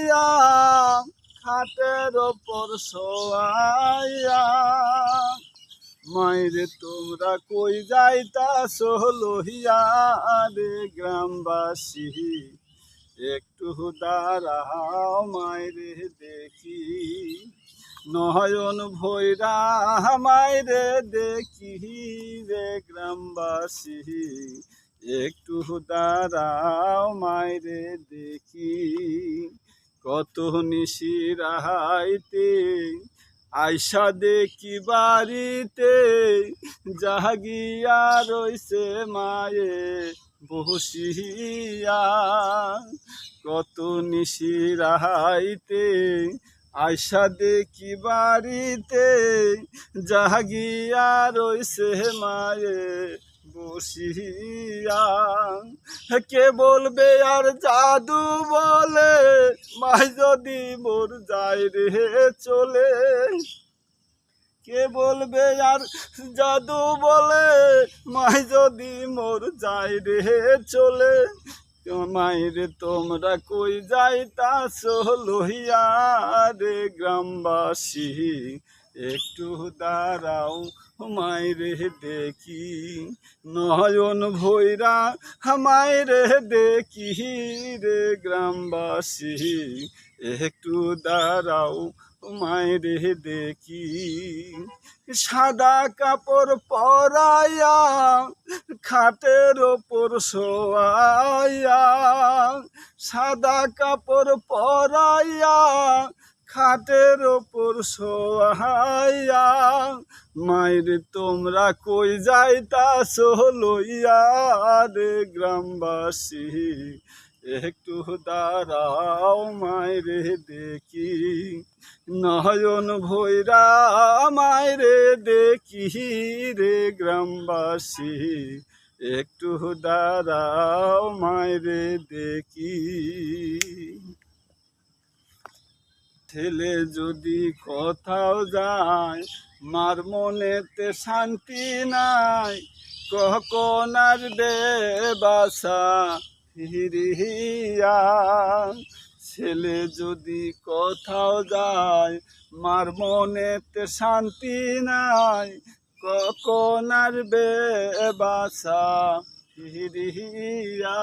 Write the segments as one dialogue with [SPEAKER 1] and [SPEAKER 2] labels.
[SPEAKER 1] শোয়াইয়া খাটের ওপর শোয়াইয়া মাইরে তোমরা কই যাইতাছো লহিয়া রে গ্রামবাসী একটু দাঁড়াও মাইরে দেখি নয়ন ভৈরা মাইরে দেখি রে গ্রামবাসী একটু দাঁড়াও মাইরে দেখি কত নিশি রাহাইতে আইসা দেখি বাড়িতে জাগিয়া রইছে মায়ে বসিয়া কত নিশি রাহাইতে আইসা দেখি বাড়িতে জাগিয়া রইছে মায়ে বসিয়া কে বলবে আর জাদু বলে মাই যদি মোর যায় রে চলে কে বলবে আর জাদু বলে মাই যদি মোর যায় রে চলে মাইরে তোমরা কই যাইতাছো লহিয়া রে গ্রামবাসী একটু দাঁড়াও মাইরে দেখি নয়ন ভৈরা মাইরে দেখি রে গ্রামবাসী একটু দাঁড়াও মাইরে দেখি সাদা কাপড় পরাইয়া খাটের ওপর শোয়াইয়া সাদা কাপড় পরাইয়া খাটের ওপর শোয়াইয়া মাইরে তোমরা কই যাইতাছো লইয়া রে গ্রামবাসী একটু দাঁড়াও মাইরে দেখি নয়ন ভৈরা মাইরে দেখি রে গ্রামবাসী একটু দাঁড়াও মাইরে দেখি ছেলে যদি কোথাও যায় মার মনেতে শান্তি নাই কখন আসবে বাসা ফিরিয়া ছেলে যদি কোথাও যায় মার মনেতে শান্তি নাই কখন আসবে বাসা ফিরিয়া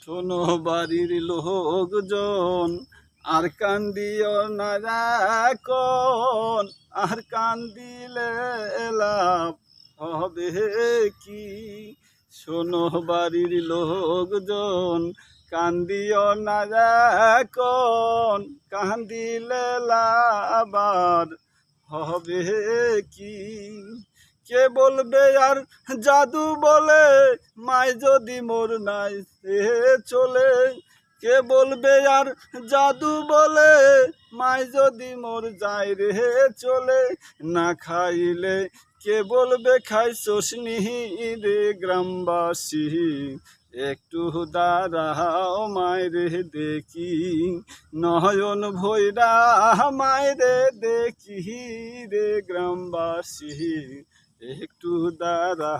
[SPEAKER 1] শোনো বাড়ির লোকজন আর কান্দিও না এখন আর কান্দিলে লাভ হবে কি শোনো বাড়ির লোকজন কান্দিও না এখন কান্দিলে লাভ আর হবে কি কে বলবে আর জাদু বলে মাই যদি মোর নাই সে চলে কে বলবে আর জাদু বলে মাই যদি মোর যায় রে চলে না খাইলে কে বলবে খাইছস নি রে গ্রামবাসী একটু দাঁড়াও মাইরে দেখি নয়ন ভৈরা মাইরে দেখি রে গ্রামবাসী একটু দাঁড়া